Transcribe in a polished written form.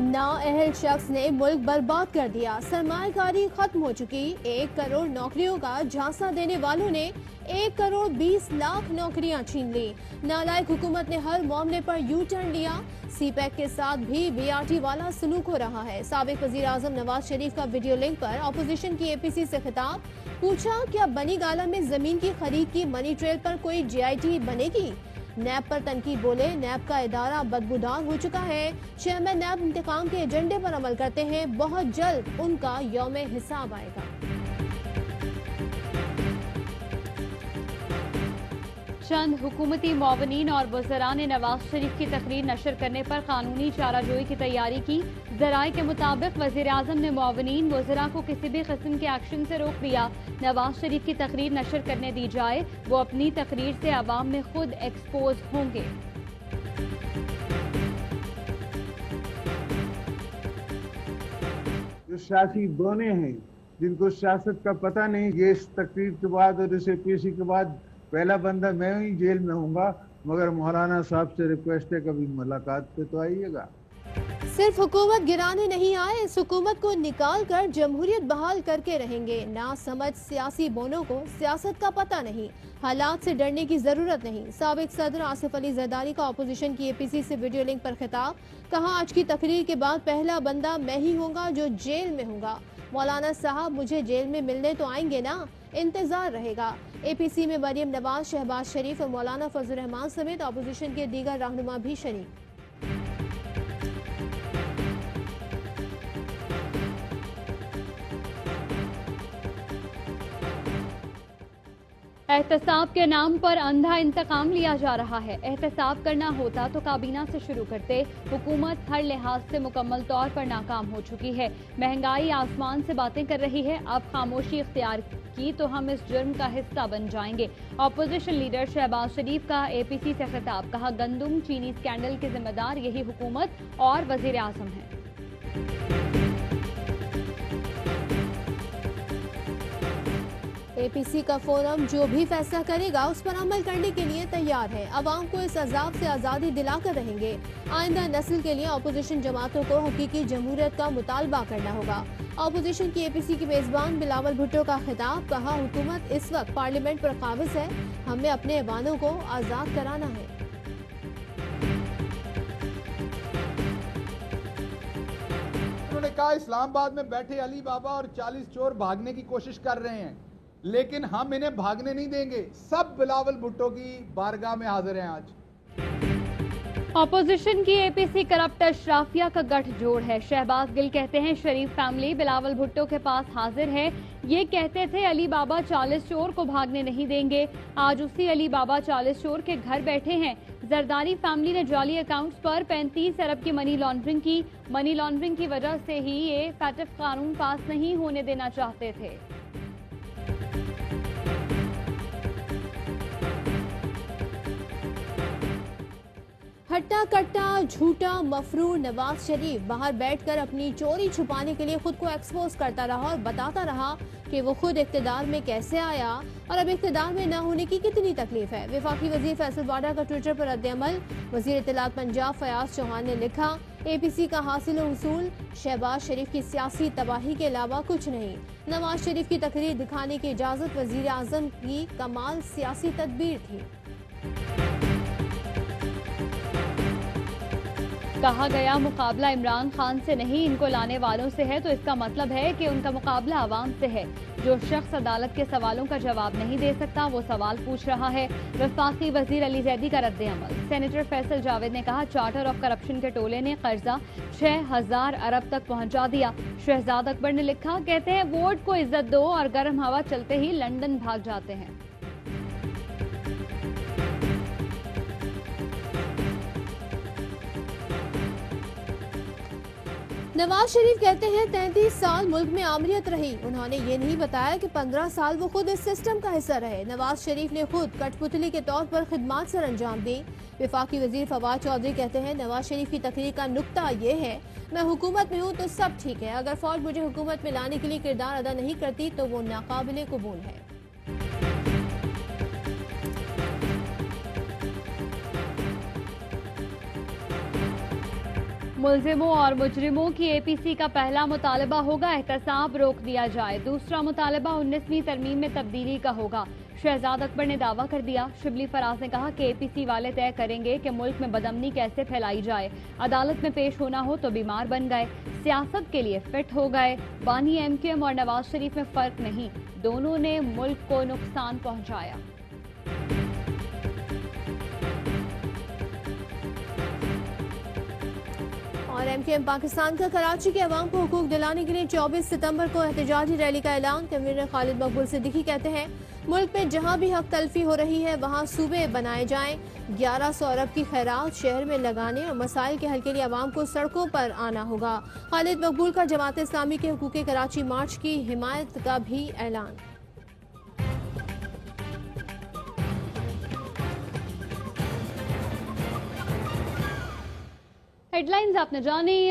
नाअहल शख्स ने मुल्क बर्बाद कर दिया। सरमायाकारी खत्म हो चुकी। 1 करोड़ नौकरियों का झांसा देने वालों ने 1 करोड़ 20 लाख नौकरियां छीन ली। नालायक हुकूमत ने हर मामले पर यू टर्न लिया। सीपैक के साथ भी बीआरटी वाला सलूक हो रहा है। साबिक वजीर आजम नवाज शरीफ का वीडियो लिंक पर अपोजिशन की एपीसी से खिताब। पूछा, क्या बनी गाला में जमीन की खरीद की मनी ट्रेल पर कोई जीआईटी बनेगी? नैब पर तनकीद बोले, नैब का इदारा बदबूदार हो चुका है। चेयरमैन नैब इंतकाम के एजेंडे पर अमल करते हैं। बहुत जल्द उनका यौम हिसाब आएगा। चंद हुकूमती मुआवनीन और वज़रा ने नवाज शरीफ की तकरीर नशर करने पर कानूनी चाराजोई की तैयारी की। जराए के मुताबिक वज़ीर आज़म ने मुआवनीन वज़रा को किसी भी किस्म के एक्शन से रोक दिया। नवाज शरीफ की तकरीर नशर करने दी जाए, वो अपनी तकरीर से अवाम में खुद एक्सपोज होंगे। जो सियासी दोने हैं, जिनको सियासत का पता नहीं, ये इस तकरीर के बाद और इस एपीसी के बाद पहला बंदा मैं ही जेल में हूँगा। मगर मौलाना साहब से रिक्वेस्ट है, कभी मुलाकात पे तो आइएगा। सिर्फ हुकूमत गिराने नहीं आए, इस हुकूमत को निकाल कर जमहूरियत बहाल करके रहेंगे। ना समझ सियासी बोनों को सियासत का पता नहीं। हालात से डरने की जरूरत नहीं। साबिक सदर आसिफ अली जरदारी का अपोजिशन की एपीसी से वीडियो लिंक पर खिताब। कहा, आज की तकरीर के बाद पहला बंदा मैं ही होऊंगा जो जेल में होऊंगा। मौलाना साहब मुझे जेल में मिलने तो आएंगे ना, इंतजार रहेगा। एपीसी में मरियम नवाज, शहबाज शरीफ और मौलाना फजल रहमान समेत अपोजिशन के दीगर रहनुमा भी शरीक। एहतसाब के नाम पर अंधा इंतकाम लिया जा रहा है। एहतसाब करना होता तो काबीना से शुरू करते। हुकूमत हर लिहाज से मुकम्मल तौर पर नाकाम हो चुकी है। महंगाई आसमान से बातें कर रही है। अब खामोशी इख्तियार की तो हम इस जुर्म का हिस्सा बन जाएंगे। अपोजिशन लीडर शहबाज शरीफ का एपीसी से खिताब। कहा, गंदुम चीनी स्कैंडल के जिम्मेदार यही हुकूमत और वजीर आजम है। एपीसी का फोरम जो भी फैसला करेगा उस पर अमल करने के लिए तैयार है। अवाम को इस अजाब से आज़ादी दिलाकर रहेंगे। आइंदा नस्ल के लिए अपोजिशन जमातों को हकीकी जमहूरियत का मुतालबा करना होगा। अपोजिशन की एपीसी के मेजबान बिलावल भुट्टो का खिताब। कहा, हुकूमत इस वक्त पार्लियामेंट पर काबिज है, हमें अपने ऐवानों को आज़ाद कराना है। उन्होंने कहा, इस्लामाबाद में बैठे अली बाबा और 40 चोर भागने की कोशिश कर रहे हैं, लेकिन हम इन्हें भागने नहीं देंगे। सब बिलावल भुट्टो की बारगाह में हाजिर हैं। आज अपोजिशन की एपीसी करप्ट अशराफिया का गठजोड़ है। शहबाज गिल कहते हैं, शरीफ फैमिली बिलावल भुट्टो के पास हाजिर है। ये कहते थे अली बाबा 40 चोर को भागने नहीं देंगे। आज उसी अली बाबा 40 चोर के घर बैठे हैं। जरदारी फैमिली ने जाली अकाउंट्स पर 35 अरब की मनी लॉन्ड्रिंग की। मनी लॉन्ड्रिंग की वजह से ही ये फैटिफ कानून पास नहीं होने देना चाहते थे। हट्टा कट्टा झूठा मफरूर नवाज शरीफ बाहर बैठकर अपनी चोरी छुपाने के लिए खुद को एक्सपोज करता रहा और बताता रहा कि वो खुद इख्तिदार में कैसे आया और अब इख्तिदार में न होने की कितनी तकलीफ है। वफाकी वजीर फैसल बाडा का ट्विटर पर रद्द-ए-अमल। वजीर इत्तलात पंजाब फयाज चौहान ने लिखा, एपीसी का हासिल हुसूल शहबाज शरीफ की सियासी तबाही के अलावा कुछ नहीं। नवाज शरीफ की तकरीर दिखाने की इजाजत वजीर आजम की कमाल सियासी तदबीर थी। कहा गया, मुकाबला इमरान खान से नहीं इनको लाने वालों से है, तो इसका मतलब है कि उनका मुकाबला आवाम से है। जो शख्स अदालत के सवालों का जवाब नहीं दे सकता वो सवाल पूछ रहा है। वफाकी वजीर अली जैदी का रद्द-ए-अमल। सेनेटर फैसल जावेद ने कहा, चार्टर ऑफ करप्शन के टोले ने कर्जा 6000 अरब तक पहुंचा दिया। शहजाद अकबर ने लिखा, कहते हैं वोट को इज्जत दो और गर्म हवा चलते ही लंदन भाग जाते हैं। नवाज शरीफ कहते हैं 33 साल मुल्क में आमरीत रही। उन्होंने ये नहीं बताया कि 15 साल वो खुद इस सिस्टम का हिस्सा रहे। नवाज शरीफ ने खुद कठपुतली के तौर पर खिदमात सर अंजाम दी। वफाकी वजीर फवाद चौधरी कहते हैं, नवाज शरीफ की तकरीर का नुक्ता ये है, मैं हुकूमत में हूँ तो सब ठीक है, अगर फौज मुझे हुकूमत में लाने के लिए किरदार अदा नहीं करती तो वो नाकाबिले कबूल है। मुलजिमों और मुजरिमों की एपीसी का पहला मुतालबा होगा एहतसाब रोक दिया जाए। दूसरा मुतालबा 19वीं तरमीम में तब्दीली का होगा। शहजाद अकबर ने दावा कर दिया। शिबली फराज ने कहा कि एपीसी वाले तय करेंगे कि मुल्क में बदअमनी कैसे फैलाई जाए। अदालत में पेश होना हो तो बीमार बन गए, सियासत के लिए फिट हो गए। बानी एमक्यूएम और नवाज शरीफ में फर्क नहीं, दोनों ने मुल्क को नुकसान पहुंचाया। और एमकेएम पाकिस्तान का कराची के अवाम को हुकूक दिलाने के लिए 24 सितंबर को एहतजाजी रैली का ऐलान। कन्वीनर खालिद मकबूल सिद्दीकी कहते हैं मुल्क में जहां भी हक तलफी हो रही है वहां सूबे बनाए जाएं। 1100 अरब की खैरात शहर में लगाने और मसाइल के हल के लिए अवाम को सड़कों पर आना होगा। खालिद मकबूल का जमात इस्लामी के हुकूक कराची मार्च की हिमायत का भी ऐलान। हेडलाइंस आपने जानी।